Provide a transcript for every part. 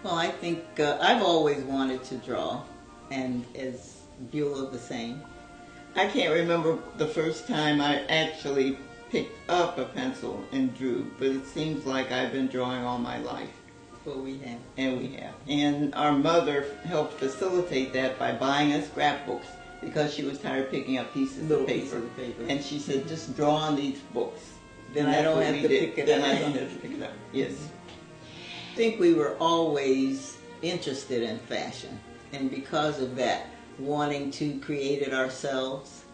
Well, I think I've always wanted to draw, and is Beulah the same? I can't remember the first time I actually picked up a pencil and drew, but it seems like I've been drawing all my life. Well, we have. And we have. And our mother helped facilitate that by buying us scrapbooks because she was tired of picking up pieces of paper. And she said, just draw on these books. Then I don't have to pick it up. Then I don't have to pick it up. Yes. I think we were always interested in fashion, and because of that, wanting to create it ourselves,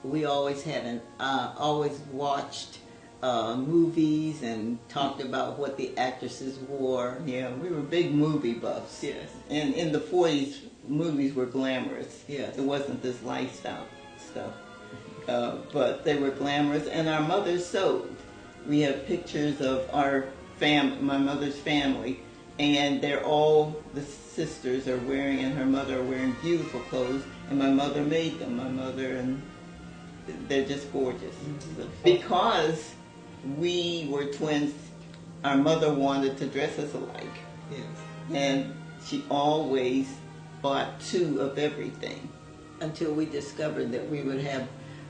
we always had always watched movies and talked about what the actresses wore. Yeah, we were big movie buffs. Yes. And in the 40s, movies were glamorous. Yes. It wasn't this lifestyle stuff. But they were glamorous, and our mothers sewed. We have pictures of my mother's family, and they're all, the sisters are wearing, and her mother are wearing beautiful clothes, and my mother made them. My mother, and they're just gorgeous. Mm-hmm. Because we were twins, our mother wanted to dress us alike. Yes. And she always bought 2 of everything. Until we discovered that we would have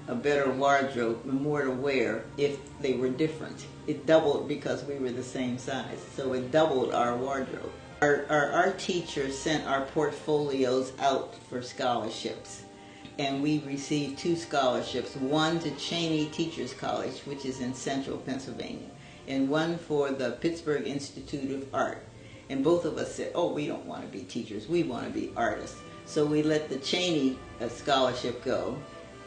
a better wardrobe and more to wear if they were different. It doubled because we were the same size, so it doubled our wardrobe. Our teacher sent our portfolios out for scholarships, and we received 2 scholarships, one to Cheney Teachers College, which is in central Pennsylvania, and one for the Pittsburgh Institute of Art. And both of us said, oh, we don't want to be teachers, we want to be artists. So we let the Cheney scholarship go,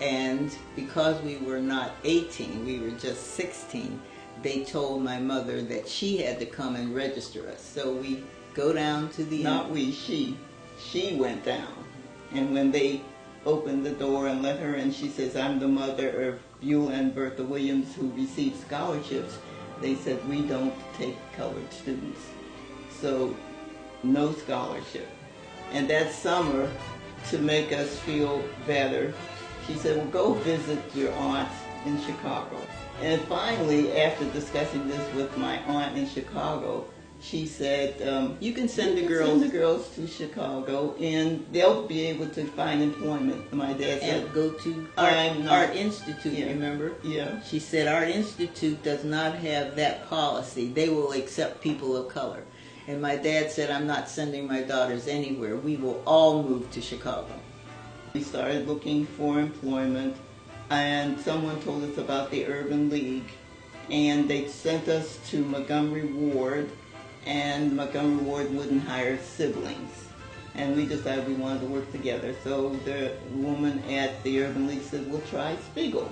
and because we were not 18, we were just 16, they told my mother that she had to come and register us. So we go down to the... Not we, she. She went down. And when they opened the door and let her in, she says, I'm the mother of Beulah and Bertha Williams who received scholarships. They said, we don't take colored students. So, no scholarship. And that summer, to make us feel better, she said, well, go visit your aunt in Chicago. And finally, after discussing this with my aunt in Chicago, she said, you can send the girls to Chicago and they'll be able to find employment. My dad said, and go to Art Institute, yeah. Remember? Yeah. She said, Art Institute does not have that policy. They will accept people of color. And my dad said, I'm not sending my daughters anywhere. We will all move to Chicago. We started looking for employment, and someone told us about the Urban League, and they sent us to Montgomery Ward, and Montgomery Ward wouldn't hire siblings. And we decided we wanted to work together. So the woman at the Urban League said, we'll try Spiegel.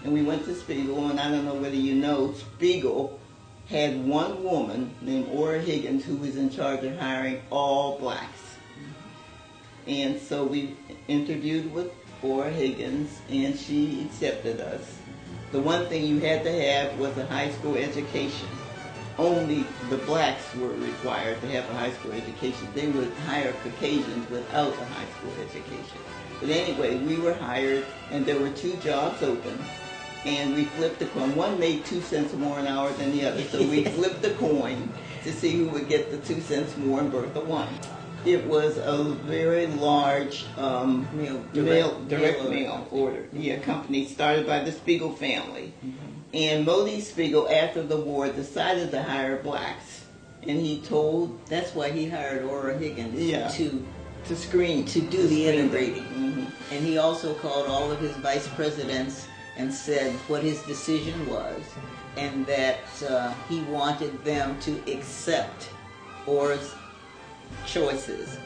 And we went to Spiegel, and I don't know whether you know, Spiegel had one woman named Ora Higgins who was in charge of hiring all blacks. And so we interviewed with Ora Higgins, and she accepted us. The one thing you had to have was a high school education. Only the blacks were required to have a high school education. They would hire Caucasians without a high school education. But anyway, we were hired, and there were 2 jobs open, and we flipped the coin. One made 2 cents more an hour than the other, so we flipped the coin to see who would get the 2 cents more, and Bertha won. It was a very large direct mail order. Yeah, company started by the Spiegel family. Mm-hmm. And Modi Spiegel, after the war, decided to hire blacks. And he told... That's why he hired Ora Higgins to screen. To do the integrating. Mm-hmm. And he also called all of his vice presidents and said what his decision was, and that he wanted them to accept Ora's choices.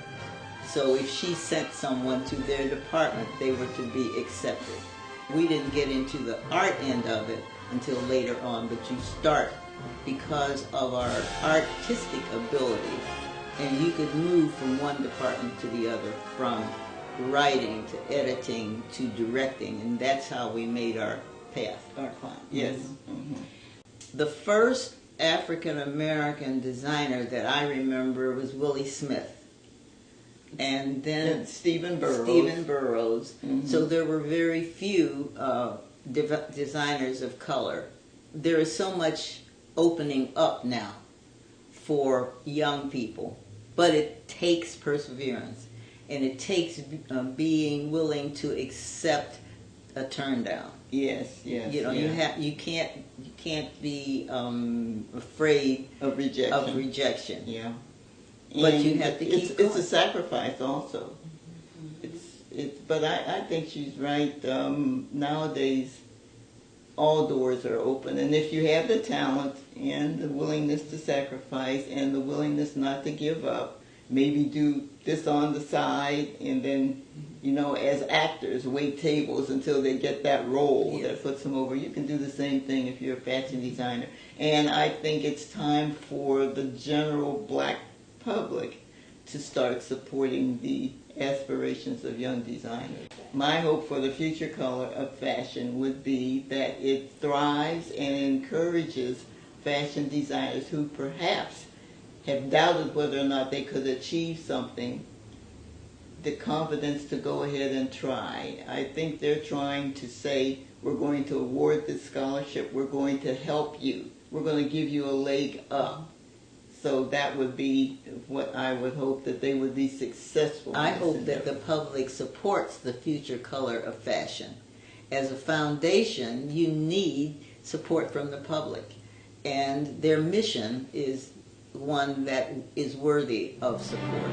So if she sent someone to their department, they were to be accepted. We didn't get into the art end of it until later on, but you start because of our artistic ability, and you could move from one department to the other, from writing to editing to directing, and that's how we made our path, our climb. Yes. Mm-hmm. The first African-American designer that I remember was Willie Smith. And then Stephen Burroughs. Mm-hmm. So there were very few designers of color. There is so much opening up now for young people, but it takes perseverance, and it takes being willing to accept a turn down. Yes, yes. You know, yeah. you can't be afraid Of rejection. of rejection. Yeah. But And you have to keep it's going. a sacrifice also. But I think she's right. Nowadays, all doors are open, and if you have the talent and the willingness to sacrifice and the willingness not to give up, maybe do this on the side, and then, as actors, wait tables until they get that role Yes. that puts them over. You can do the same thing if you're a fashion designer. And I think it's time for the general black public to start supporting the aspirations of young designers. My hope for the future color of fashion would be that it thrives and encourages fashion designers who perhaps have doubted whether or not they could achieve something, the confidence to go ahead and try. I think they're trying to say, we're going to award this scholarship, we're going to help you, we're going to give you a leg up. So that would be what I would hope, that they would be successful. I hope that the public supports the future color of fashion. As a foundation, you need support from the public, and their mission is one that is worthy of support.